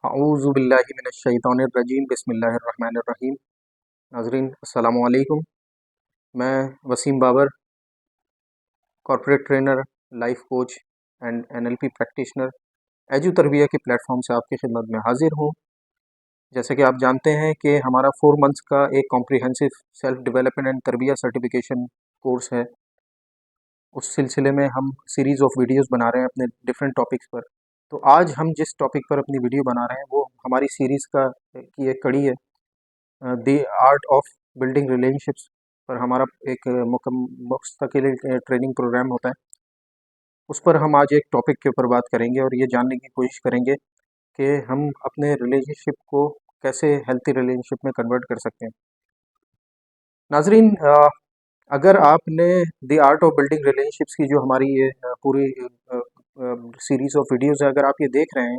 अऊज़ु बिल्लाहि मिनश्शैतानिर्रजीम बिस्मिल्लाहिर्रहमानिर्रहीम। नाज़रीन अस्सलामु अलैकुम। मैं Waseem Babar, corporate trainer, life coach and NLP practitioner Edu Tarbiya के प्लेटफॉर्म से आपकी खिदमत में हाजिर हूँ। जैसे कि आप जानते हैं कि हमारा 4 मंथ्स का एक कॉम्प्रिहेंसिव सेल्फ डेवलपमेंट एंड तरबिया सर्टिफिकेशन कोर्स है। उस सिलसिले में हम सीरीज़ ऑफ वीडियोस बना रहे हैं अपने डिफरेंट टॉपिक्स पर। तो आज हम जिस टॉपिक पर अपनी वीडियो बना रहे हैं वो हमारी सीरीज़ की एक कड़ी है, the art of building relationships पर हमारा एक मुस्तकिल ट्रेनिंग प्रोग्राम होता है। उस पर हम आज एक टॉपिक के ऊपर बात करेंगे और ये जानने की कोशिश करेंगे कि हम अपने रिलेशनशिप को कैसे हेल्थी रिलेशनशिप में कन्वर्ट कर सकते हैं। नाजरीन, अगर आपने the art of building relationships की जो हमारी ये पूरी सीरीज़ ऑफ वीडियोज़ है, अगर आप ये देख रहे हैं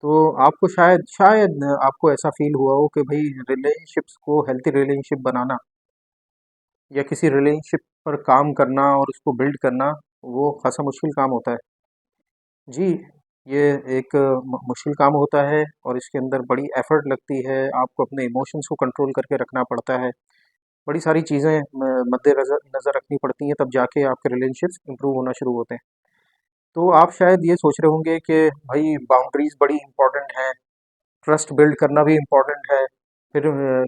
तो आपको शायद आपको ऐसा फील हुआ हो कि भाई रिलेशनशिप्स को हेल्थी रिलेशनशिप बनाना या किसी रिलेशनशिप पर काम करना और उसको बिल्ड करना वो खासा मुश्किल काम होता है। जी, ये एक मुश्किल काम होता है और इसके अंदर बड़ी एफ़र्ट लगती है। आपको अपने इमोशंस को कंट्रोल करके रखना पड़ता है। बड़ी सारी चीज़ें मद्देनज़र नज़र रखनी पड़ती हैं, तब जाके आपके रिलेशनशिप्स इम्प्रूव होना शुरू होते हैं। तो आप शायद ये सोच रहे होंगे कि भाई बाउंड्रीज़ बड़ी इम्पोर्टेंट हैं, ट्रस्ट बिल्ड करना भी इम्पोर्टेंट है। फिर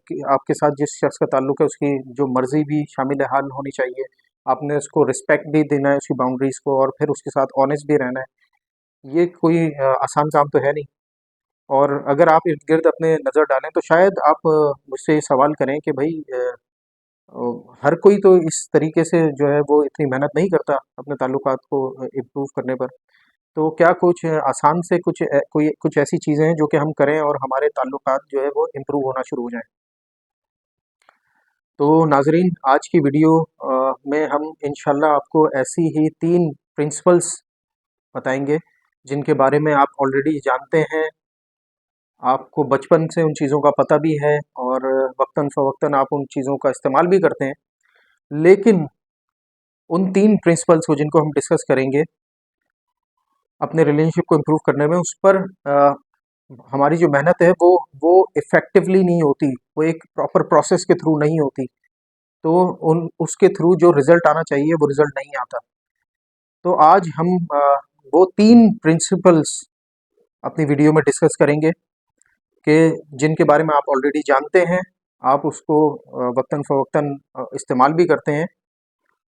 कि आपके साथ जिस शख्स का ताल्लुक है उसकी जो मर्ज़ी भी शामिल हाल होनी चाहिए। आपने उसको रिस्पेक्ट भी देना है उसकी बाउंड्रीज़ को, और फिर उसके साथ ऑनेस्ट भी रहना है। ये कोई आसान काम तो है नहीं। और अगर आप इर्द-गिर्द अपने नज़र डालें तो शायद आप मुझसे ये सवाल करें कि भई हर कोई तो इस तरीके से जो है वो इतनी मेहनत नहीं करता अपने ताल्लुकात को इम्प्रूव करने पर। तो क्या कुछ आसान से कुछ ऐसी चीज़ें हैं जो कि हम करें और हमारे ताल्लुकात जो है वो इम्प्रूव होना शुरू हो जाएँ? तो नाज़रीन, आज की वीडियो में हम इंशाल्लाह आपको ऐसी ही 3 प्रिंसिपल्स बताएँगे जिनके बारे में आप ऑलरेडी जानते हैं। आपको बचपन से उन चीज़ों का पता भी है और वक़्तन-फ़वक़्तन आप उन चीज़ों का इस्तेमाल भी करते हैं। लेकिन उन 3 प्रिंसिपल्स को जिनको हम डिस्कस करेंगे अपने रिलेशनशिप को इम्प्रूव करने में, उस पर हमारी जो मेहनत है वो इफ़ेक्टिवली नहीं होती, वो एक प्रॉपर प्रोसेस के थ्रू नहीं होती। तो उन उसके थ्रू जो रिज़ल्ट आना चाहिए वो रिज़ल्ट नहीं आता। तो आज हम वो 3 प्रिंसिपल्स अपनी वीडियो में डिस्कस करेंगे कि जिनके बारे में आप ऑलरेडी जानते हैं। आप उसको वक़्तन-फ़वक़्तन इस्तेमाल भी करते हैं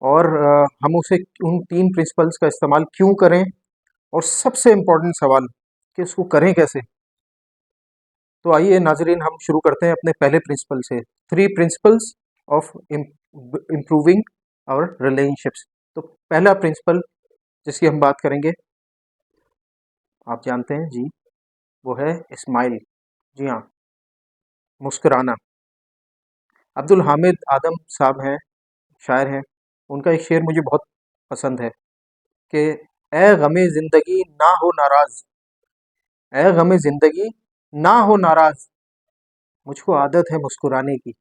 और हम उसे उन 3 प्रिंसिपल्स का इस्तेमाल क्यों करें, और सबसे इम्पोर्टेंट सवाल कि उसको करें कैसे? तो आइए नाज़रीन, हम शुरू करते हैं अपने पहले प्रिंसिपल से। 3 principles of improving our relationships. तो पहला प्रिंसिपल जिसकी हम बात करेंगे, आप जानते हैं जी, वो है स्माइल। जी हाँ, मुस्कुराना। अब्दुल हामिद आदम साहब हैं, शायर हैं। उनका एक शेर मुझे बहुत पसंद है कि ए गमे ज़िंदगी ना हो नाराज़, ए गमे ज़िंदगी ना हो नाराज़, मुझको आदत है मुस्कुराने की।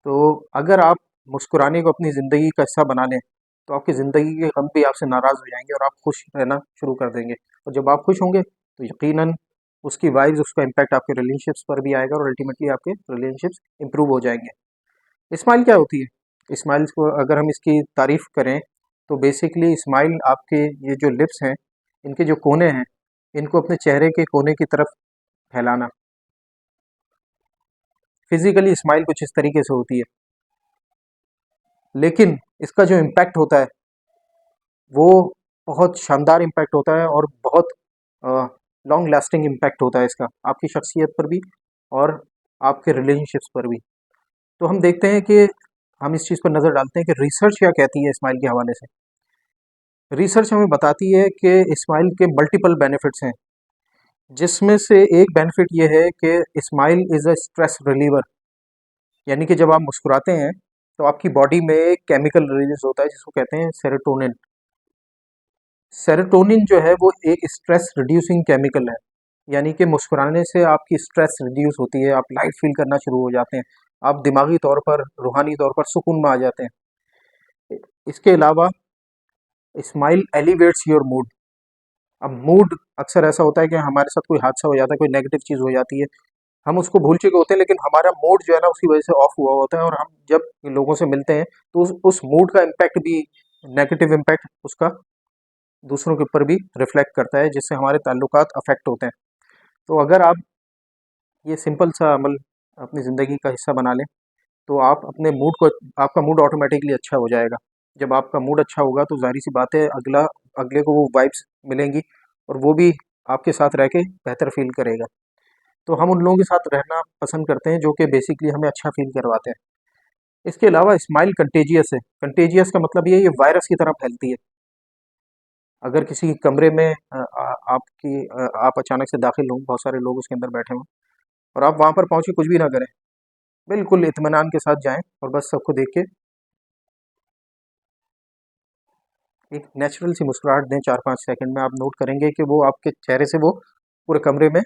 तो अगर आप मुस्कुराने को अपनी ज़िंदगी का हिस्सा बना लें तो आपकी ज़िंदगी के गम भी आपसे नाराज़ हो जाएंगे और आप खुश रहना शुरू कर देंगे। और जब आप खुश होंगे तो यकीनन उसकी वाइब्स, उसका इम्पैक्ट आपके रिलेशनशिप्स पर भी आएगा और अल्टीमेटली आपके रिलेशनशिप्स इंप्रूव हो जाएंगे। स्माइल क्या होती है? स्माइल्स को अगर हम इसकी तारीफ़ करें तो बेसिकली स्माइल आपके ये जो लिप्स हैं, इनके जो कोने हैं, इनको अपने चेहरे के कोने की तरफ फैलाना। फिजिकली स्माइल कुछ इस तरीके से होती है, लेकिन इसका जो इम्पैक्ट होता है वो बहुत शानदार इम्पैक्ट होता है और बहुत लॉन्ग लास्टिंग इम्पैक्ट होता है इसका, आपकी शख्सियत पर भी और आपके रिलेशनशिप्स पर भी। तो हम देखते हैं कि हम इस चीज़ पर नज़र डालते हैं कि रिसर्च क्या कहती है स्माइल के हवाले से। रिसर्च हमें बताती है कि स्माइल के मल्टीपल बेनिफिट्स हैं, जिसमें से एक बेनिफिट ये है कि smile is a stress reliever. यानी कि जब आप मुस्कुराते हैं तो आपकी बॉडी में एक केमिकल रिलीज होता है जिसको कहते हैं सेरोटोनिन। सेरोटोनिन जो है वो एक स्ट्रेस रिड्यूसिंग केमिकल है। यानी कि मुस्कुराने से आपकी स्ट्रेस रिड्यूस होती है, आप लाइट फील करना शुरू हो जाते हैं, आप दिमागी तौर पर, रूहानी तौर पर सुकून में आ जाते हैं। इसके अलावा स्माइल एलिवेट्स योर मूड। अब मूड अक्सर ऐसा होता है कि हमारे साथ कोई हादसा हो जाता है, कोई नेगेटिव चीज़ हो जाती है, हम उसको भूल चुके होते हैं, लेकिन हमारा मूड जो है ना उसकी वजह से ऑफ हुआ होता है, और हम जब लोगों से मिलते हैं तो उस मूड का इम्पैक्ट भी, नेगेटिव इम्पैक्ट उसका दूसरों के ऊपर भी रिफ्लेक्ट करता है, जिससे हमारे ताल्लुकात अफेक्ट होते हैं। तो अगर आप ये सिंपल सा अमल अपनी ज़िंदगी का हिस्सा बना लें, तो आप अपने मूड को, आपका मूड ऑटोमेटिकली अच्छा हो जाएगा। जब आपका मूड अच्छा होगा तो ज़ाहिर सी बात है अगले को वो वाइब्स मिलेंगी, और वो भी आपके साथ रह के बेहतर फील करेगा। तो हम उन लोगों के साथ रहना पसंद करते हैं जो कि बेसिकली हमें अच्छा फील करवाते हैं। इसके अलावा स्माइल कंटेजियस है। कंटेजियस का मतलब ये वायरस की तरह फैलती है। अगर किसी कमरे में आप अचानक से दाखिल हों, बहुत सारे लोग उसके अंदर बैठे हों, और आप वहाँ पर पहुँच के कुछ भी ना करें, बिल्कुल इत्मीनान के साथ जाएं और बस सबको देख के एक नेचुरल सी मुस्कुराहट दें। 4-5 सेकंड में आप नोट करेंगे कि वो आपके चेहरे से वो पूरे कमरे में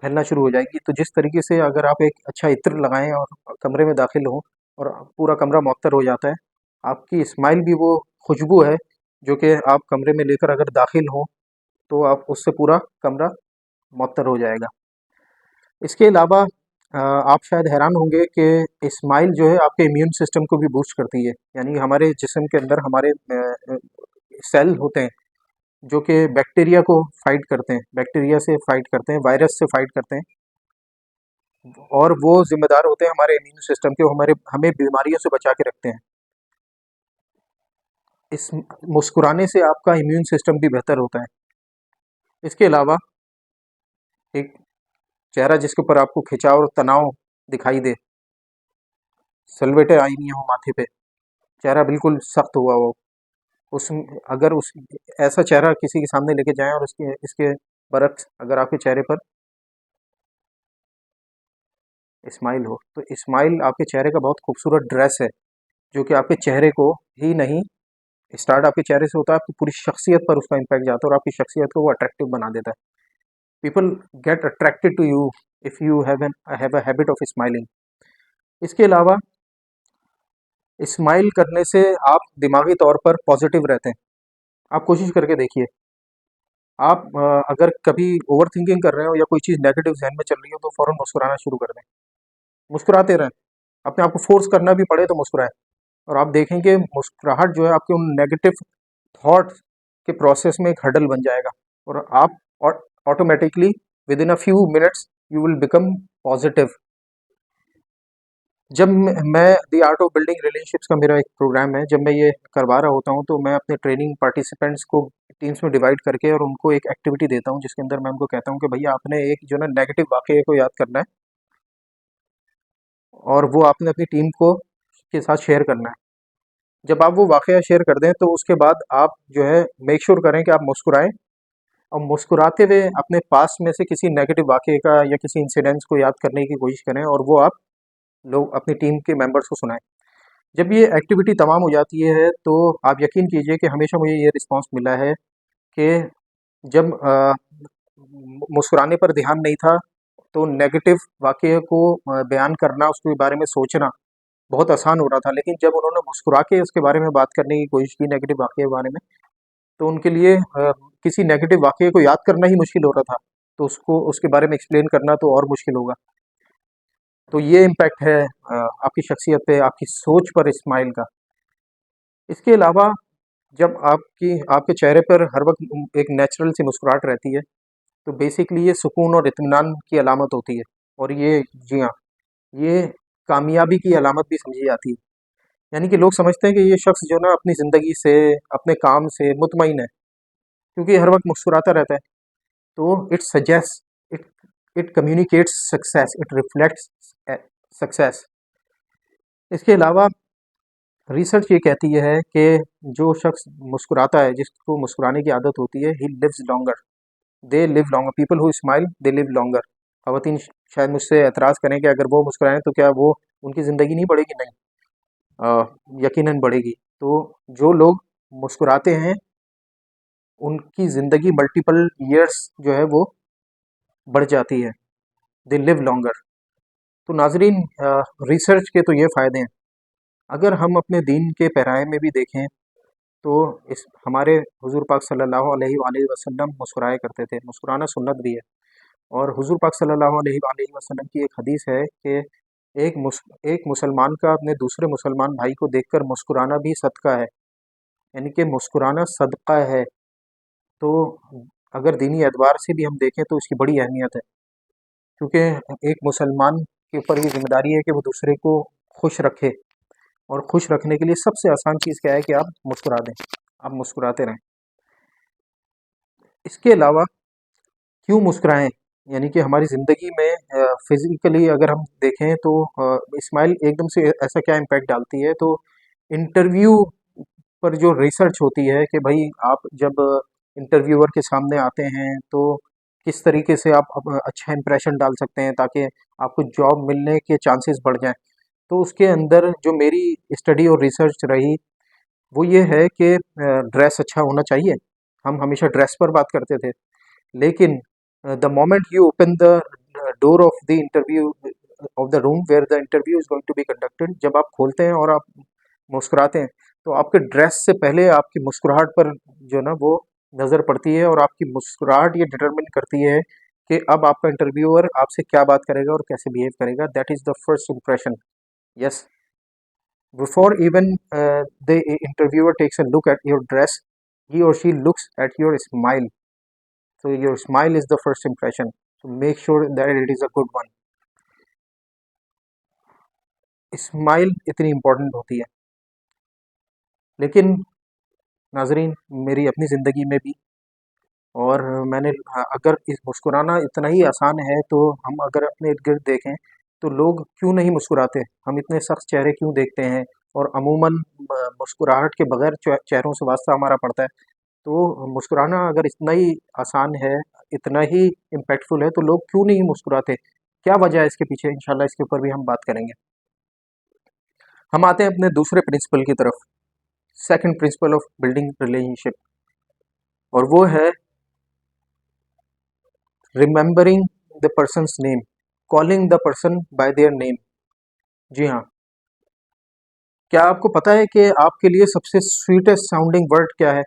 फैलना शुरू हो जाएगी। तो जिस तरीके से अगर आप एक अच्छा इत्र लगाएं और कमरे में दाखिल हों और पूरा कमरा मुअत्तर हो जाता है, आपकी स्माइल भी वो खुशबू है जो कि आप कमरे में लेकर अगर दाखिल हों तो आप उससे पूरा कमरा मुअत्तर हो जाएगा। इसके अलावा आप शायद हैरान होंगे कि स्माइल जो है आपके इम्यून सिस्टम को भी बूस्ट करती है। यानी हमारे जिस्म के अंदर हमारे सेल होते हैं जो कि बैक्टीरिया को फाइट करते हैं, बैक्टीरिया से फाइट करते हैं, वायरस से फाइट करते हैं, और वो जिम्मेदार होते हैं हमारे इम्यून सिस्टम के, वो हमें बीमारियों से बचा के रखते हैं। इस मुस्कुराने से आपका इम्यून सिस्टम भी बेहतर होता है। इसके अलावा एक चेहरा जिसके ऊपर आपको खिंचाव और तनाव दिखाई दे, सलवेटें आई हुई हो माथे पे, चेहरा बिल्कुल सख्त हुआ हो, उस अगर उस ऐसा चेहरा किसी के सामने लेके जाएं और उसके इसके बरक्स अगर आपके चेहरे पर स्माइल हो, तो स्माइल आपके चेहरे का बहुत खूबसूरत ड्रेस है, जो कि आपके चेहरे को ही नहीं, स्टार्ट आपके चेहरे से होता है, आपकी पूरी शख्सियत पर उसका इम्पैक्ट जाता है और आपकी शख्सियत को वो अट्रैक्टिव बना देता है। People get attracted to you if you have a habit of smiling. इसके अलावा स्माइल करने से आप दिमागी तौर पर पॉजिटिव रहते हैं। आप कोशिश करके देखिए, आप अगर कभी ओवर थिंकिंग कर रहे हो या कोई चीज़ नेगेटिव जहन में चल रही हो तो फ़ौरन मुस्कुराना शुरू कर दें, मुस्कुराते रहें, अपने आप को फोर्स करना भी पड़े तो मुस्कुराएं, और आप देखेंगे मुस्कुराहट जो है आपके उन नेगेटिव थॉट के प्रोसेस में एक हर्डल बन जाएगा, और आप automatically with in a few minutes you will become positive. जब मैं the art of building relationships का मेरा एक प्रोग्राम है, जब मैं ये करवा रहा होता हूँ तो मैं अपने ट्रेनिंग पार्टिसिपेंट्स को टीम्स में डिवाइड करके और उनको एक एक्टिविटी देता हूँ, जिसके अंदर मैं उनको कहता हूँ कि भैया आपने एक जो ना नेगेटिव वाकये को याद करना है, और वो आपने अपनी टीम को के साथ शेयर करना है। जब आप वो वाकया शेयर कर दें तो उसके बाद आप जो है मेक श्योर करें कि आप मुस्कुराएं, और मुस्कुराते हुए अपने पास में से किसी नेगेटिव वाकये का या किसी इंसिडेंट्स को याद करने की कोशिश करें, और वो आप लोग अपनी टीम के मेंबर्स को सुनाएं। जब ये एक्टिविटी तमाम हो जाती है तो आप यकीन कीजिए कि हमेशा मुझे ये रिस्पांस मिला है कि जब मुस्कुराने पर ध्यान नहीं था तो नेगेटिव वाकये को बयान करना, उसके बारे में सोचना बहुत आसान हो रहा था, लेकिन जब उन्होंने मुस्कुरा के उसके बारे में बात करने की कोशिश की नेगेटिव वाकये के बारे में, तो उनके लिए किसी नेगेटिव वाकये को याद करना ही मुश्किल हो रहा था, तो उसको उसके बारे में एक्सप्लेन करना तो और मुश्किल होगा। तो ये इम्पैक्ट है आपकी शख्सियत पे, आपकी सोच पर स्माइल का। इसके अलावा जब आपके चेहरे पर हर वक्त एक नेचुरल सी मुस्कुराहट रहती है, तो बेसिकली ये सुकून और इत्मीनान की अलामत होती है, और ये, जी हाँ, ये कामयाबी की अलामत भी समझी जाती है। यानी कि लोग समझते हैं कि ये शख्स जो ना अपनी ज़िंदगी से, अपने काम से मुतमईन है, क्योंकि हर वक्त मुस्कुराता रहता है। तो it suggest, it it communicates success, it reflects success. इसके अलावा रिसर्च ये कहती है कि जो शख्स मुस्कुराता है, जिसको मुस्कुराने की आदत होती है, he lives longer, they live longer, people who smile they live longer. ख़वातीन शायद मुझसे एतराज़ करें कि अगर वो मुस्कुराएं तो क्या वो उनकी ज़िंदगी नहीं बढ़ेगी? नहीं, यकीनन बढ़ेगी। तो जो लोग मुस्कुराते हैं उनकी ज़िंदगी मल्टीपल ईयर्स जो है वो बढ़ जाती है, दे लिव लॉन्गर। तो नाजरीन, रिसर्च के तो ये फ़ायदे हैं। अगर हम अपने दीन के पैराए में भी देखें तो इस हमारे हुजूर पाक सल्लल्लाहु अलैहि वसल्लम मुस्कुराया करते थे। मुस्कुराना सुन्नत भी है। और हुजूर पाक सल्लल्लाहु अलैहि वसल्लम की एक हदीस है कि एक मुसलमान का अपने दूसरे मुसलमान भाई को देखकर मुस्कुराना भी सदका है, यानी कि मुस्कुराना सदका है। तो अगर दीनी एतबार से भी हम देखें तो इसकी बड़ी अहमियत है, क्योंकि एक मुसलमान के ऊपर ये जिम्मेदारी है कि वो दूसरे को खुश रखे, और खुश रखने के लिए सबसे आसान चीज़ क्या है कि आप मुस्कुरा दें, आप मुस्कुराते रहें। इसके अलावा क्यों मुस्कुराएं, यानी कि हमारी ज़िंदगी में फिज़िकली अगर हम देखें तो स्माइल एकदम से ऐसा क्या इम्पैक्ट डालती है। तो इंटरव्यू पर जो रिसर्च होती है कि भाई आप जब इंटरव्यूअर के सामने आते हैं तो किस तरीके से आप अच्छा इंप्रेशन डाल सकते हैं ताकि आपको जॉब मिलने के चांसेस बढ़ जाएं। तो उसके अंदर जो मेरी स्टडी और रिसर्च रही वो ये है कि ड्रेस अच्छा होना चाहिए। हम हमेशा ड्रेस पर बात करते थे, लेकिन the moment you open the door of the interview of the room where the interview is going to be conducted, जब आप खोलते हैं और आप मुस्कुराते हैं तो आपके ड्रेस से पहले आपकी मुस्कुराहट पर जो ना वो नज़र पड़ती है, और आपकी मुस्कुराहट ये डिटरमिन करती है कि अब आपका इंटरव्यूअर आपसे क्या बात करेगा और कैसे बिहेव करेगा। That is the first impression. Yes, before even the interviewer takes a look at your dress, he or she looks at your smile. So your smile is the first impression. So make sure that it is a good one. Smile इतनी important होती है, लेकिन नाजरीन मेरी अपनी ज़िंदगी में भी, और मैंने अगर इस मुस्कुराना इतना ही आसान है तो हम अगर अपने इर्द गिर्द देखें तो लोग क्यों नहीं मुस्कुराते, हम इतने सख्त चेहरे क्यों देखते हैं, और अमूमन मुस्कुराहट के बगैर चेहरों से वास्ता हमारा पड़ता है। तो मुस्कुराना अगर इतना ही आसान है, इतना ही इम्पैक्टफुल है, तो लोग क्यों नहीं मुस्कुराते, क्या वजह है इसके पीछे, इंशाल्लाह इसके ऊपर भी हम बात करेंगे। हम आते हैं अपने दूसरे प्रिंसिपल की तरफ, second principle of building relationship, और वो है remembering the person's name, calling the person by their name. जी हाँ, क्या आपको पता है कि आपके लिए सबसे स्वीटेस्ट साउंडिंग वर्ड क्या है?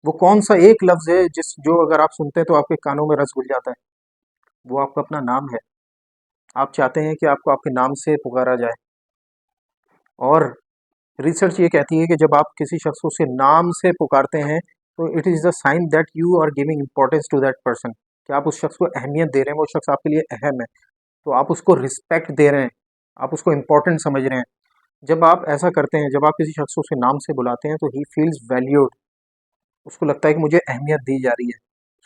वो कौन सा एक लफ्ज़ है जो अगर आप सुनते हैं तो आपके कानों में रस घुल जाता है? वो आपका अपना नाम है। आप चाहते हैं कि आपको आपके नाम से पुकारा जाए, और रिसर्च ये कहती है कि जब आप किसी शख्स को उसके नाम से पुकारते हैं तो it is the sign that you are giving importance to that person, कि आप उस शख्स को अहमियत दे रहे हैं, वो शख्स आपके लिए अहम है, तो आप उसको रिस्पेक्ट दे रहे हैं, आप उसको इम्पोर्टेंट समझ रहे हैं। जब आप ऐसा करते हैं, जब आप किसी शख्स को उसके नाम से बुलाते हैं तो ही फील्स वैल्यूड, उसको लगता है कि मुझे अहमियत दी जा रही है।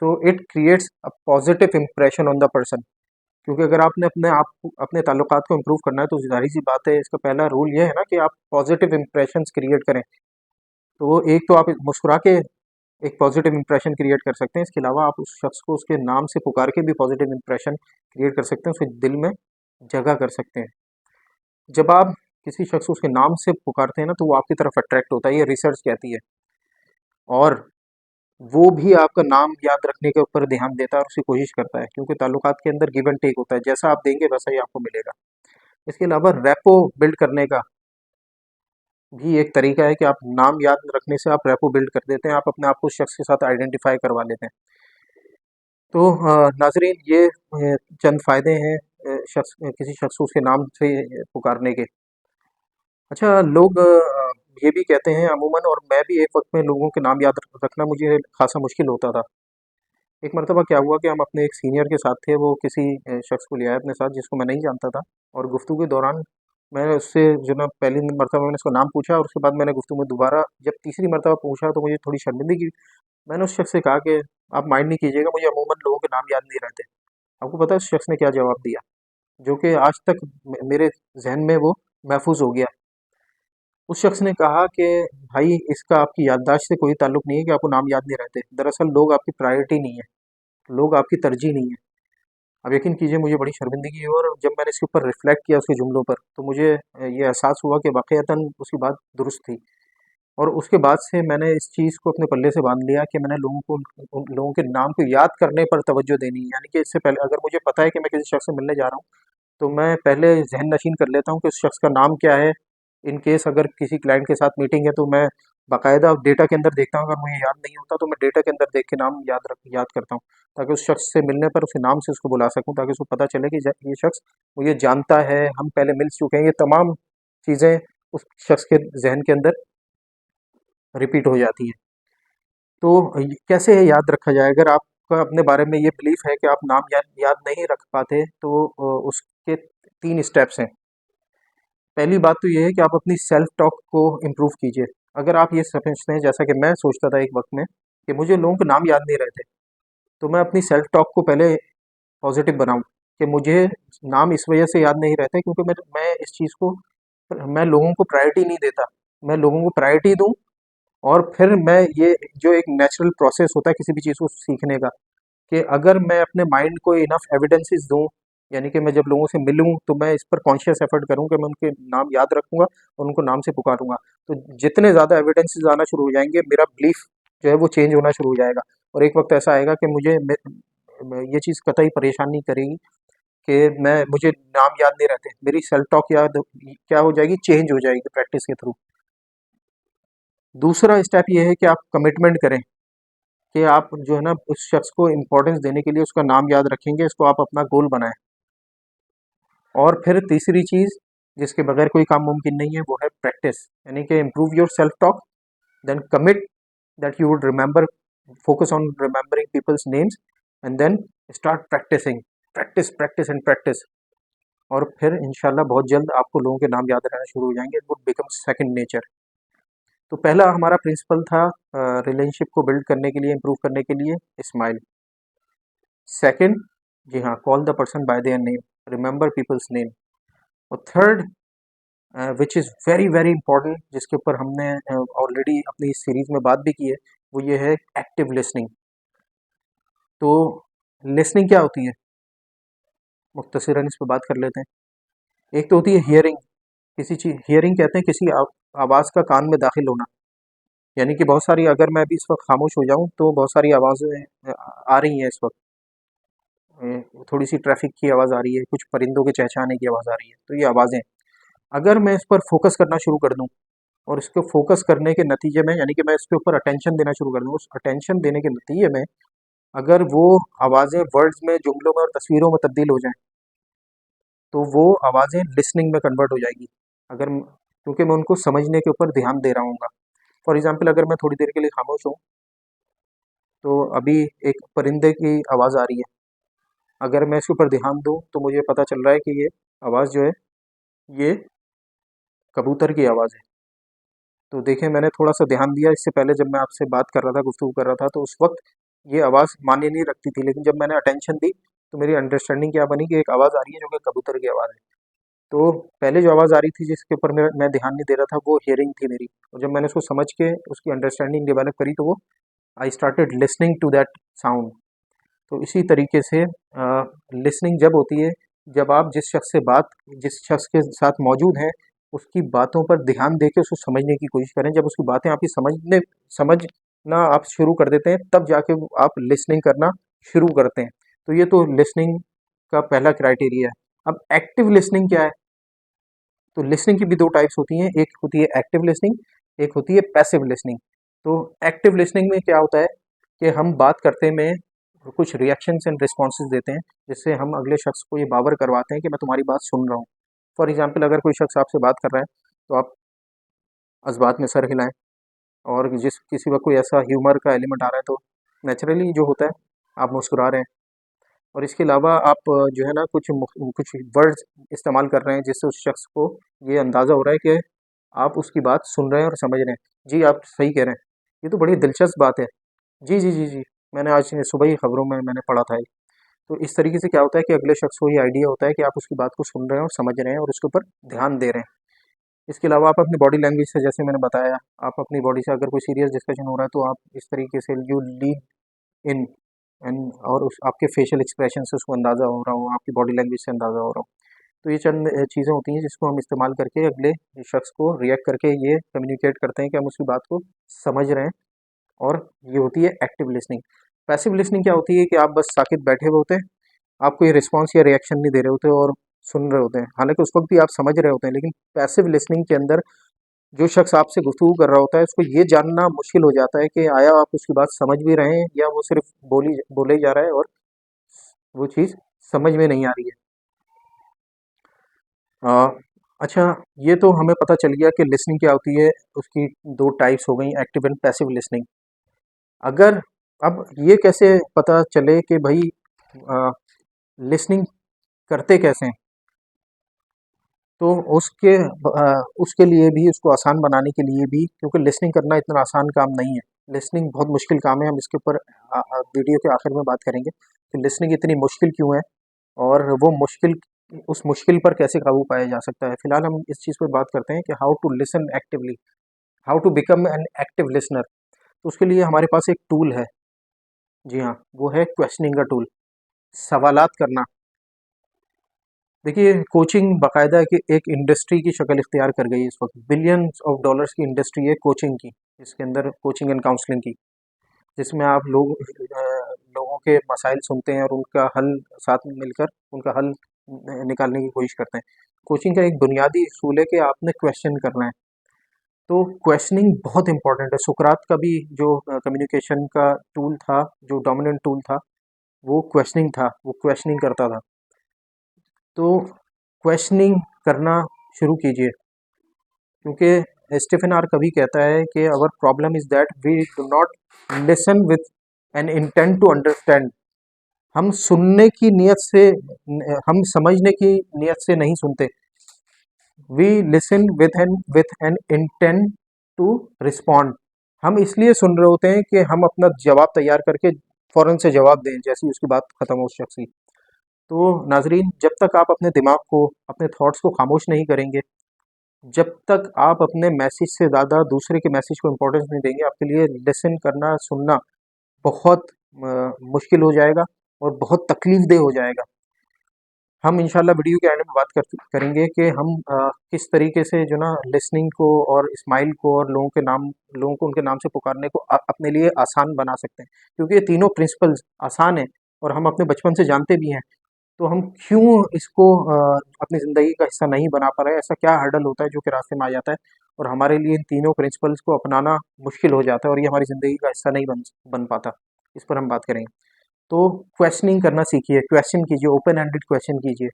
So it creates a positive impression on the person, क्योंकि अगर आपने अपने ताल्लुकात को इम्प्रूव करना है तो ज़ाहिर सी बात है, इसका पहला रूल ये है ना कि आप पॉजिटिव इंप्रेशंस क्रिएट करें। तो एक तो आप मुस्कुरा के एक पॉजिटिव इंप्रेशन क्रिएट कर सकते हैं, इसके अलावा आप उस शख्स को उसके नाम से पुकार के भी पॉजिटिव इंप्रेशन क्रिएट कर सकते हैं, उसके दिल में जगह कर सकते हैं। जब आप किसी शख्स को उसके नाम से पुकारते हैं ना तो वो आपकी तरफ अट्रैक्ट होता है, ये रिसर्च कहती है, और वो भी आपका नाम याद रखने के ऊपर ध्यान देता है और उसकी कोशिश करता है, क्योंकि ताल्लुकात के अंदर गिव एंड टेक होता है, जैसा आप देंगे वैसा ही आपको मिलेगा। इसके अलावा रेपो बिल्ड करने का भी एक तरीका है कि आप नाम याद रखने से आप रेपो बिल्ड कर देते हैं, आप अपने आप को उस शख्स के साथ आइडेंटिफाई करवा लेते हैं। तो नाजरीन ये चंद फ़ायदे हैं किसी शख्स को उसके नाम से पुकारने के। अच्छा, लोग ये भी कहते हैं अमूमन, और मैं भी एक वक्त में लोगों के नाम याद रखना मुझे खासा मुश्किल होता था। एक मरतबा क्या हुआ कि हम अपने एक सीनियर के साथ थे, वो किसी शख्स को ले आया अपने साथ जिसको मैं नहीं जानता था, और गुफ्तगू के दौरान मैंने उससे जो ना पहली मरतबा मैंने उसका नाम पूछा, और उसके बाद मैंने गुफ्तगू में दोबारा जब तीसरी मरतबा पूछा तो मुझे थोड़ी शर्मिंदगी। मैंने उस शख्स से कहा कि आप माइंड नहीं कीजिएगा, मुझे अमूमन लोगों के नाम याद नहीं रहते। आपको पता है उस शख्स ने क्या जवाब दिया, जो कि आज तक मेरे जहन में वो महफूज हो गया। उस शख्स ने कहा कि भाई इसका आपकी याददाश्त से कोई ताल्लुक नहीं है कि आपको नाम याद नहीं रहते, दरअसल लोग आपकी प्रायोरिटी नहीं है, लोग आपकी तरजीह नहीं है। अब यकीन कीजिए मुझे बड़ी शर्मिंदगी हुई, और जब मैंने इसके ऊपर रिफ्लेक्ट किया उसके जुमलों पर तो मुझे ये एहसास हुआ कि वाक़ईतन उसकी बात दुरुस्त थी। और उसके बाद से मैंने इस चीज़ को अपने पल्ले से बांध लिया कि मैंने लोगों को उन लोगों के नाम को याद करने पर तवज्जो देनी है। यानी कि इससे पहले अगर मुझे पता है कि मैं किसी शख्स से मिलने जा रहा हूँ तो मैं पहले ज़हन नशीन कर लेता हूँ कि उस शख्स का नाम क्या है। इन केस अगर किसी क्लाइंट के साथ मीटिंग है तो मैं बाकायदा डेटा के अंदर देखता हूँ, अगर मुझे याद नहीं होता तो मैं डेटा के अंदर देख के नाम याद करता हूँ, ताकि उस शख्स से मिलने पर उसे नाम से उसको बुला सकूँ, ताकि उसको पता चले कि ये शख्स मुझे जानता है, हम पहले मिल चुके हैं। ये तमाम चीज़ें उस शख्स के जहन के अंदर रिपीट हो जाती हैं। तो कैसे याद रखा जाए? अगर आपका अपने बारे में ये बिलीफ है कि आप नाम याद नहीं रख पाते, तो उसके 3 स्टेप्स हैं। पहली बात तो ये है कि आप अपनी सेल्फ टॉक को इम्प्रूव कीजिए। अगर आप ये समझते हैं, जैसा कि मैं सोचता था एक वक्त में, कि मुझे लोगों के नाम याद नहीं रहते, तो मैं अपनी सेल्फ टॉक को पहले पॉजिटिव बनाऊं कि मुझे नाम इस वजह से याद नहीं रहते क्योंकि मैं इस चीज़ को, मैं लोगों को प्रायोरिटी नहीं देता। मैं लोगों को प्रायोरिटी दूं, और फिर मैं ये जो एक नेचुरल प्रोसेस होता है किसी भी चीज़ को सीखने का, कि अगर मैं अपने माइंड को इनफ एविडेंसेस दूं, यानी कि मैं जब लोगों से मिलूं तो मैं इस पर कॉन्शियस एफर्ट करूं कि मैं उनके नाम याद रखूंगा और उनको नाम से पुकारूंगा, तो जितने ज़्यादा एविडेंसेस आना शुरू हो जाएंगे, मेरा बिलीफ जो है वो चेंज होना शुरू हो जाएगा। और एक वक्त ऐसा आएगा कि ये चीज़ कतई परेशान नहीं करेगी कि मुझे नाम याद नहीं रहते, मेरी सेल्फ टॉक याद क्या हो जाएगी, चेंज हो जाएगी प्रैक्टिस के थ्रू। दूसरा स्टेप ये है कि आप कमिटमेंट करें कि आप जो है ना उस शख्स को इम्पोर्टेंस देने के लिए उसका नाम याद रखेंगे, इसको आप अपना गोल बनाएं। और फिर तीसरी चीज़ जिसके बगैर कोई काम मुमकिन नहीं है, वो है प्रैक्टिस, यानी कि improve your self talk, then commit that you would remember, focus on remembering people's names, and then start practising, practice practice and practice. और फिर इंशाल्लाह बहुत जल्द आपको लोगों के नाम याद रहना शुरू हो जाएंगे, it would become second nature. तो पहला हमारा प्रिंसिपल था रिलेशनशिप को बिल्ड करने के लिए, इम्प्रूव करने के लिए, स्माइल। सेकंड, जी हाँ, call the person by their name, remember people's name. और third, which is very very important, जिसके ऊपर हमने ऑलरेडी अपनी इस सीरीज़ में बात भी की है, वो ये है एक्टिव लिसनिंग। तो लिसनिंग क्या होती है, मुख्तसरन इस पर बात कर लेते हैं। एक तो होती है हियरिंग, किसी चीज़, हियरिंग कहते हैं किसी आवाज़ का कान में दाखिल होना, यानी कि बहुत सारी, अगर मैं अभी इस वक्त खामोश हो जाऊं तो बहुत सारी आवाज़ें आ रही हैं इस वक्त। थोड़ी सी ट्रैफिक की आवाज़ आ रही है, कुछ परिंदों के चहचहाने की आवाज़ आ रही है, तो ये आवाज़ें, अगर मैं इस पर फोकस करना शुरू कर दूं, और इसको फोकस करने के नतीजे में, यानी कि मैं इसके ऊपर अटेंशन देना शुरू कर दूं, उस अटेंशन देने के नतीजे में अगर वो आवाज़ें वर्ड्स में, जुमलों में और तस्वीरों में तब्दील हो जाएं, तो वो आवाज़ें लिसनिंग में कन्वर्ट हो जाएगी। क्योंकि मैं उनको समझने के ऊपर ध्यान दे रहा हूँ। फॉर एग्जाम्पल, अगर मैं थोड़ी देर के लिए खामोश हूँ, तो अभी एक परिंदे की आवाज़ आ रही है, अगर मैं इसके ऊपर ध्यान दूँ तो मुझे पता चल रहा है कि ये आवाज़ जो है, ये कबूतर की आवाज़ है। तो देखें, मैंने थोड़ा सा ध्यान दिया, इससे पहले जब मैं आपसे बात कर रहा था, गुफ्तगू कर रहा था, तो उस वक्त ये आवाज़ मायने नहीं रखती थी, लेकिन जब मैंने अटेंशन दी तो मेरी अंडरस्टैंडिंग क्या बनी कि एक आवाज़ आ रही है जो कि कबूतर की आवाज़ है। तो पहले जो आवाज़ आ रही थी जिसके ऊपर मैं ध्यान नहीं दे रहा था, वो हियरिंग थी मेरी, और जब मैंने उसको समझ के उसकी अंडरस्टैंडिंग डेवलप करी, तो वो I started listening to that sound. तो इसी तरीके से लिसनिंग जब होती है, जब आप जिस शख्स के साथ मौजूद हैं, उसकी बातों पर ध्यान देके उसको समझने की कोशिश करें। जब उसकी बातें आपकी समझना आप शुरू कर देते हैं, तब जाके आप लिसनिंग करना शुरू करते हैं। तो ये तो लिसनिंग का पहला क्राइटेरिया है। अब एक्टिव लिसनिंग क्या है? तो लिसनिंग की भी दो टाइप्स होती हैं, एक होती है एक्टिव लिसनिंग, एक होती है पैसिव लिसनिंग। तो एक्टिव लिसनिंग में क्या होता है कि हम बात करते में कुछ रिएक्शंस एंड रिस्पॉन्सेज देते हैं, जिससे हम अगले शख्स को ये बावर करवाते हैं कि मैं तुम्हारी बात सुन रहा हूँ। फॉर एग्जाम्पल, अगर कोई शख्स आपसे बात कर रहा है, तो आप बात में सर हिलाएं, और जिस किसी वक्त कोई ऐसा ह्यूमर का एलिमेंट आ रहा है, तो नेचुरली जो होता है आप मुस्कुरा रहे हैं। और इसके अलावा आप जो है ना कुछ वर्ड्स इस्तेमाल कर रहे हैं, जिससे उस शख्स को ये अंदाज़ा हो रहा है कि आप उसकी बात सुन रहे हैं और समझ रहे हैं। जी, आप सही कह रहे हैं, ये तो बड़ी दिलचस्प बात है। जी जी जी जी, मैंने आज सुबह ही खबरों में मैंने पढ़ा था ये। तो इस तरीके से क्या होता है कि अगले शख्स को ये आइडिया होता है कि आप उसकी बात को सुन रहे हैं और समझ रहे हैं और उसके ऊपर ध्यान दे रहे हैं। इसके अलावा आप अपनी बॉडी लैंग्वेज से, जैसे मैंने बताया, आप अपनी बॉडी से, अगर कोई सीरियस डिस्कशन हो रहा है, तो आप इस तरीके से यू लीन इन एंड, और उस आपके फेशियल एक्सप्रेशन से उसको अंदाज़ा हो रहा हो, आपकी बॉडी लैंग्वेज से अंदाज़ा हो रहा हो। तो ये चंद चीज़ें होती हैं जिसको हम इस्तेमाल करके अगले शख्स को रिएक्ट करके ये कम्युनिकेट करते हैं कि हम उसकी बात को समझ रहे हैं, और ये होती है एक्टिव लिसनिंग। पैसिव लिसनिंग क्या होती है कि आप बस साकित बैठे हुए होते हैं, आप कोई रिस्पॉन्स या रिएक्शन नहीं दे रहे होते और सुन रहे होते हैं, हालांकि उस वक्त भी आप समझ रहे होते हैं, लेकिन पैसिव लिसनिंग के अंदर जो शख्स आपसे गुफ्तगू कर रहा होता है उसको ये जानना मुश्किल हो जाता है कि आया आप उसकी बात समझ भी रहे हैं या वो सिर्फ बोले ही जा रहा है और वो चीज़ समझ में नहीं आ रही है। अ, अच्छा, ये तो हमें पता चल गया कि लिसनिंग क्या होती है, उसकी दो टाइप्स हो गई, एक्टिव एंड पैसिव लिसनिंग। अगर अब ये कैसे पता चले कि भाई लिसनिंग करते कैसे हैं, तो उसके लिए भी, उसको आसान बनाने के लिए भी, क्योंकि लिसनिंग करना इतना आसान काम नहीं है, लिसनिंग बहुत मुश्किल काम है। हम इसके ऊपर वीडियो के आखिर में बात करेंगे कि लिसनिंग इतनी मुश्किल क्यों है और वो मुश्किल, उस मुश्किल पर कैसे काबू पाया जा सकता है। फिलहाल हम इस चीज़ पर बात करते हैं कि how to listen actively, how to become an active listener. तो उसके लिए हमारे पास एक टूल है, जी हाँ, वो है क्वेश्चनिंग का टूल, सवालात करना। देखिए, कोचिंग बाकायदा कि एक इंडस्ट्री की शक्ल इख्तियार कर गई है इस वक्त, बिलियंस ऑफ डॉलर्स की इंडस्ट्री है कोचिंग की, इसके अंदर कोचिंग एंड काउंसलिंग की, जिसमें आप लोगों के मसाइल सुनते हैं और उनका हल, साथ में मिलकर उनका हल निकालने की कोशिश करते हैं। कोचिंग का एक बुनियादी असूल है कि आपने क्वेश्चन करना है, तो क्वेश्चनिंग बहुत इंपॉर्टेंट है। सुकरात का भी जो कम्युनिकेशन का टूल था, जो डोमिनेंट टूल था, वो क्वेश्चनिंग था, वो क्वेश्चनिंग करता था। तो क्वेश्चनिंग करना शुरू कीजिए, क्योंकि स्टीफन आर कभी कहता है कि our problem is that we do not listen with an intent to understand. हम सुनने की नीयत से, हम समझने की नीयत से नहीं सुनते। We listen with an intent to respond. हम इसलिए सुन रहे होते हैं कि हम अपना जवाब तैयार करके फ़ौरन से जवाब दें जैसे ही उसकी बात ख़त्म हो उस शख्स की। तो नाजरीन, जब तक आप अपने दिमाग को, अपने थॉट्स को खामोश नहीं करेंगे, जब तक आप अपने मैसेज से ज़्यादा दूसरे के मैसेज को इम्पोर्टेंस नहीं देंगे, आपके लिए लिसन करना, सुनना बहुत मुश्किल हो जाएगा और बहुत तकलीफ़देह हो जाएगा। हम इंशाल्लाह वीडियो के एंड में बात करेंगे कि हम किस तरीके से जो ना लिसनिंग को और स्माइल को और लोगों को उनके नाम से पुकारने को अपने लिए आसान बना सकते हैं, क्योंकि ये तीनों प्रिंसिपल्स आसान हैं और हम अपने बचपन से जानते भी हैं। तो हम क्यों इसको अपनी ज़िंदगी का हिस्सा नहीं बना पा रहे हैं? ऐसा क्या हर्डल होता है जो कि रास्ते में आ जाता है और हमारे लिए इन तीनों प्रिंसिपल्स को अपनाना मुश्किल हो जाता है और ये हमारी ज़िंदगी का हिस्सा नहीं बन पाता? इस पर हम बात करेंगे। तो क्वेश्चनिंग करना सीखिए, क्वेश्चन कीजिए, ओपन एंडेड क्वेश्चन कीजिए।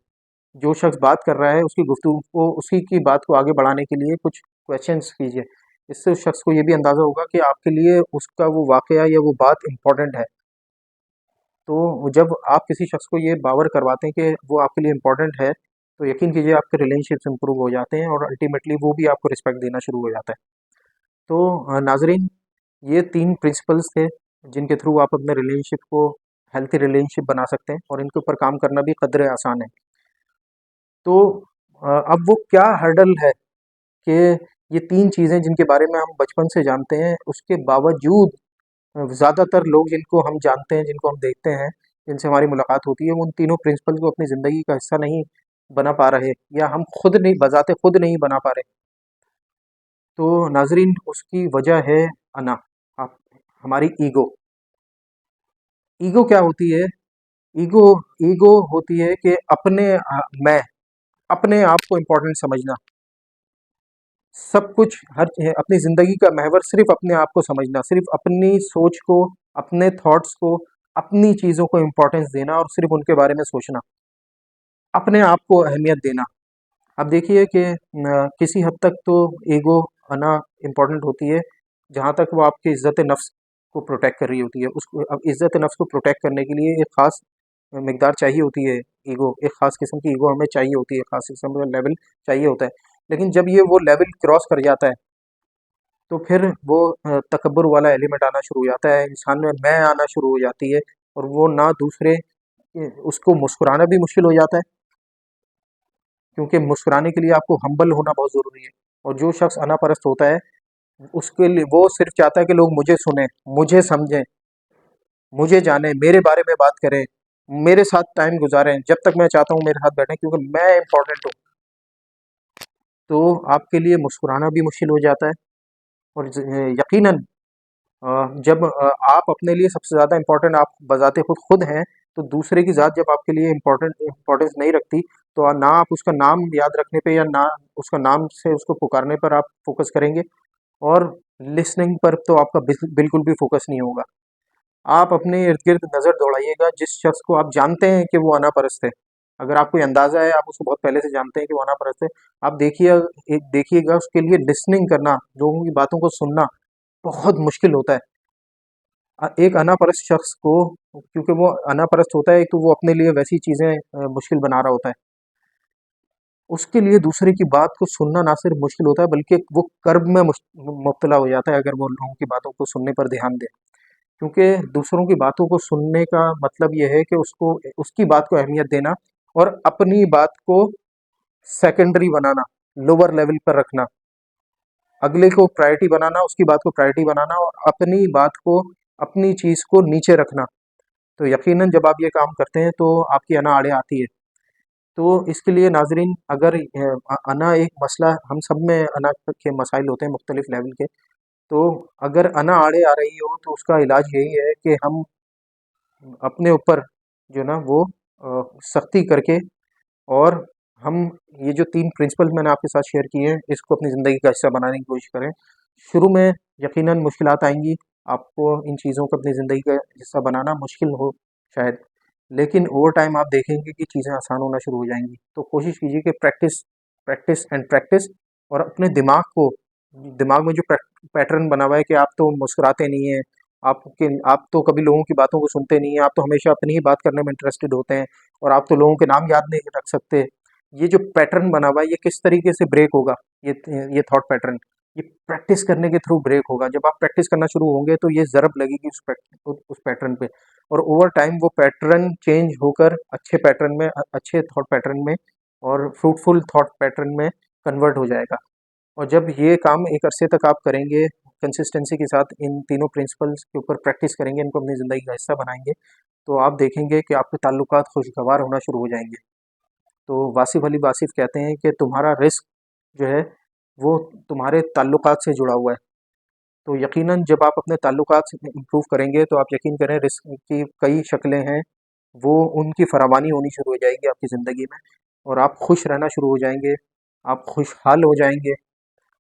जो शख्स बात कर रहा है उसकी गुफ्तगू को, उसी की बात को आगे बढ़ाने के लिए कुछ क्वेश्चंस कीजिए। इससे उस शख्स को ये भी अंदाज़ा होगा कि आपके लिए उसका वो वाक़या या वो बात इम्पोर्टेंट है। तो जब आप किसी शख्स को ये बावर करवाते हैं कि वो आपके लिए इम्पोर्टेंट है, तो यकीन कीजिए आपके रिलेशनशिप्स इंप्रूव हो जाते हैं और अल्टीमेटली वो भी आपको रिस्पेक्ट देना शुरू हो जाता है। तो नाज़रीन, ये 3 प्रिंसिपल्स थे जिनके थ्रू आप अपने रिलेशनशिप को हेल्थी रिलेशनशिप बना सकते हैं और इनके ऊपर काम करना भी कदरे आसान है। तो अब वो क्या हर्डल है कि ये 3 चीज़ें जिनके बारे में हम बचपन से जानते हैं, उसके बावजूद ज़्यादातर लोग जिनको हम जानते हैं, जिनको हम देखते हैं, जिनसे हमारी मुलाकात होती है, वो उन तीनों प्रिंसिपल को अपनी ज़िंदगी का हिस्सा नहीं बना पा रहे या हम खुद नहीं, बज़ाते खुद नहीं बना पा रहे। तो नाज़रीन, उसकी वजह है अना, आप हमारी ईगो। ईगो क्या होती है? ईगो ईगो होती है कि मैं, अपने आप को इम्पोर्टेंट समझना। सब कुछ, अपनी ज़िंदगी का महवर सिर्फ़ अपने आप को समझना, सिर्फ़ अपनी सोच को, अपने थॉट्स को, अपनी चीज़ों को इम्पोर्टेंस देना और सिर्फ़ उनके बारे में सोचना, अपने आप को अहमियत देना। अब देखिए कि किसी हद तक तो ईगो आना इम्पोर्टेंट होती है, जहाँ तक वो आपकी इज़्ज़त नफ्स को प्रोटेक्ट कर रही होती है। उसको, अब इज़्ज़त नफ्स को प्रोटेक्ट करने के लिए एक ख़ास मिकदार चाहिए होती है, ईगो, एक ख़ास किस्म की ईगो हमें चाहिए होती है, ख़ास किस्म का लेवल चाहिए होता है। लेकिन जब ये वो लेवल क्रॉस कर जाता है, तो फिर वो तकब्बुर वाला एलिमेंट आना शुरू हो जाता है, इंसान में मैं आना शुरू हो जाती है और वो ना दूसरे, उसको मुस्कुराना भी मुश्किल हो जाता है, क्योंकि मुस्कुराने के लिए आपको हम्बल होना बहुत ज़रूरी है। और जो शख्स अना परस्त होता है, उसके लिए वो सिर्फ चाहता है कि लोग मुझे सुनें, मुझे समझें, मुझे जानें, मेरे बारे में बात करें, मेरे साथ टाइम गुजारें, जब तक मैं चाहता हूँ मेरे साथ बैठें, क्योंकि मैं इम्पोर्टेंट हूँ। तो आपके लिए मुस्कुराना भी मुश्किल हो जाता है और यकीनन जब आप अपने लिए सबसे ज़्यादा इम्पोर्टेंट आप बज़ाते खुद खुद हैं, तो दूसरे की ज़ात जब आपके लिए इम्पोर्टेंस नहीं रखती, तो ना आप उसका नाम याद रखने पे या ना उसका नाम से उसको पुकारने पर आप फोकस करेंगे, और लिसनिंग पर तो आपका बिल्कुल भी फोकस नहीं होगा। आप अपने इर्द गिर्द नज़र दौड़ाइएगा, जिस शख्स को आप जानते हैं कि वो अनापरस्त है, अगर आपको ये अंदाज़ा है, आप उसको बहुत पहले से जानते हैं कि वो अनापरस्त है, आप देखिएगा उसके लिए लिसनिंग करना, लोगों की बातों को सुनना बहुत मुश्किल होता है। एक अनापरस्त शख्स को, क्योंकि वो अनापरस्त होता है, एक तो वो अपने लिए वैसी चीज़ें मुश्किल बना रहा होता है, उसके लिए दूसरे की बात को सुनना ना सिर्फ मुश्किल होता है, बल्कि वो कर्ब में मुब्तला हो जाता है अगर वो लोगों की बातों को सुनने पर ध्यान दे। क्योंकि दूसरों की बातों को सुनने का मतलब ये है कि उसको उसकी बात को अहमियत देना, और अपनी बात को सेकेंडरी बनाना, लोअर लेवल पर रखना, अगले को प्रायोरिटी बनाना, उसकी बात को प्रायोरिटी बनाना, और अपनी बात को, अपनी चीज़ को नीचे रखना। तो यकीनन जब आप ये काम करते हैं तो आपकी अना आड़े आती है। तो इसके लिए नाजरीन, अगर अना एक मसला, हम सब में अना के मसाइल होते हैं मुख्तलिफ लेवल के, तो अगर अना आड़े आ रही हो तो उसका इलाज यही है कि हम अपने ऊपर जो ना वो सख्ती करके, और हम ये जो 3 प्रिंसिपल मैंने आपके साथ शेयर किए हैं, इसको अपनी ज़िंदगी का हिस्सा बनाने की कोशिश करें। शुरू में यकीनन मुश्किलात आएँगी, आपको इन चीज़ों को अपनी ज़िंदगी का हिस्सा बनाना मुश्किल हो शायद, लेकिन ओवर टाइम आप देखेंगे कि चीज़ें आसान होना शुरू हो जाएँगी। तो कोशिश कीजिए कि प्रैक्टिस, प्रैक्टिस एंड प्रैक्टिस, और अपने दिमाग में जो पैटर्न बना हुआ है कि आप तो मुस्कुराते नहीं हैं, आप तो कभी लोगों की बातों को सुनते नहीं हैं, आप तो हमेशा अपनी ही बात करने में इंटरेस्टेड होते हैं, और आप तो लोगों के नाम याद नहीं रख सकते। ये जो पैटर्न बना हुआ है, ये किस तरीके से ब्रेक होगा? ये थॉट पैटर्न, ये प्रैक्टिस करने के थ्रू ब्रेक होगा। जब आप प्रैक्टिस करना शुरू होंगे तो ये ज़रब लगेगी उस पैटर्न पे, और ओवर टाइम वो पैटर्न चेंज होकर अच्छे पैटर्न में, अच्छे थॉट पैटर्न में, और फ्रूटफुल थॉट पैटर्न में कन्वर्ट हो जाएगा। और जब ये काम एक अरसे तक आप करेंगे, कंसिस्टेंसी के साथ इन तीनों प्रिंसिपल्स के ऊपर प्रैक्टिस करेंगे, इनको अपनी ज़िंदगी का हिस्सा बनाएंगे, तो आप देखेंगे कि आपके ताल्लुकात खुशगवार होना शुरू हो जाएंगे। तो वासिफ़ अली वासिफ़ कहते हैं कि तुम्हारा रिस्क जो है वो तुम्हारे ताल्लुकात से जुड़ा हुआ है। तो यकीनन जब आप अपने ताल्लुकात से इम्प्रूव करेंगे, तो आप यकीन करें रिस्क की कई शक्लें हैं, वो उनकी फरावानी होनी शुरू हो जाएगी आपकी ज़िंदगी में, और आप खुश रहना शुरू हो जाएंगे, आप खुशहाल हो जाएंगे,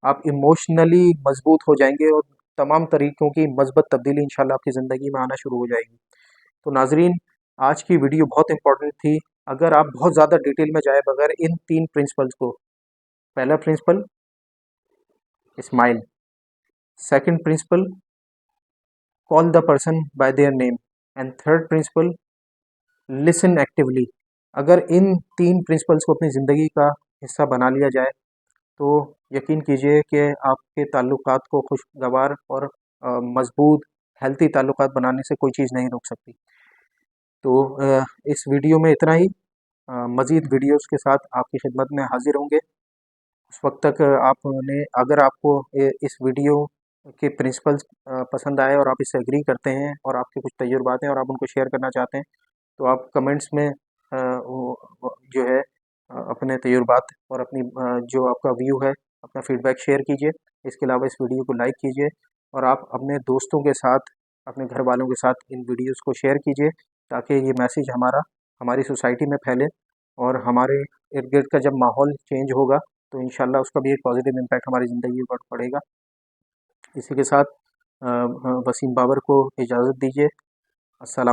आप इमोशनली मजबूत हो जाएंगे, और तमाम तरीक़ों की मस्बत तब्दीली इंशाल्लाह आपकी ज़िंदगी में आना शुरू हो जाएगी। तो नाज़रीन, आज की वीडियो बहुत इंपॉर्टेंट थी। अगर आप बहुत ज़्यादा डिटेल में जाए बगैर इन 3 प्रिंसिपल्स को, पहला principle smile, second principle call the person by their name, and third principle listen actively. अगर इन 3 प्रिंसिपल्स को अपनी ज़िंदगी का हिस्सा बना लिया जाए, तो यकीन कीजिए कि आपके ताल्लुकात को खुशगवार और मज़बूत, हेल्थी ताल्लुकात बनाने से कोई चीज़ नहीं रोक सकती। तो इस वीडियो में इतना ही। मज़ीद वीडियोज़ के साथ आपकी खिदमत में हाज़िर होंगे। उस वक्त तक आपने, अगर आपको इस वीडियो के प्रिंसिपल्स पसंद आए, और आप इससे एग्री करते हैं, और आपके कुछ तजुर्बात हैं और आप उनको शेयर करना चाहते हैं, तो आप कमेंट्स में जो है अपने तजुर्बात और अपनी जो आपका व्यू है, अपना फीडबैक शेयर कीजिए। इसके अलावा इस वीडियो को लाइक कीजिए, और आप अपने दोस्तों के साथ, अपने घर वालों के साथ इन वीडियोज़ को शेयर कीजिए, ताकि ये मैसेज हमारी सोसाइटी में फैले, और हमारे इर्द गिर्द का जब माहौल चेंज होगा, तो इंशाल्लाह उसका भी एक पॉजिटिव इम्पैक्ट हमारी ज़िंदगी पर पड़ेगा। इसी के साथ वसीम बाबर को इजाज़त दीजिए। अस्सलाम।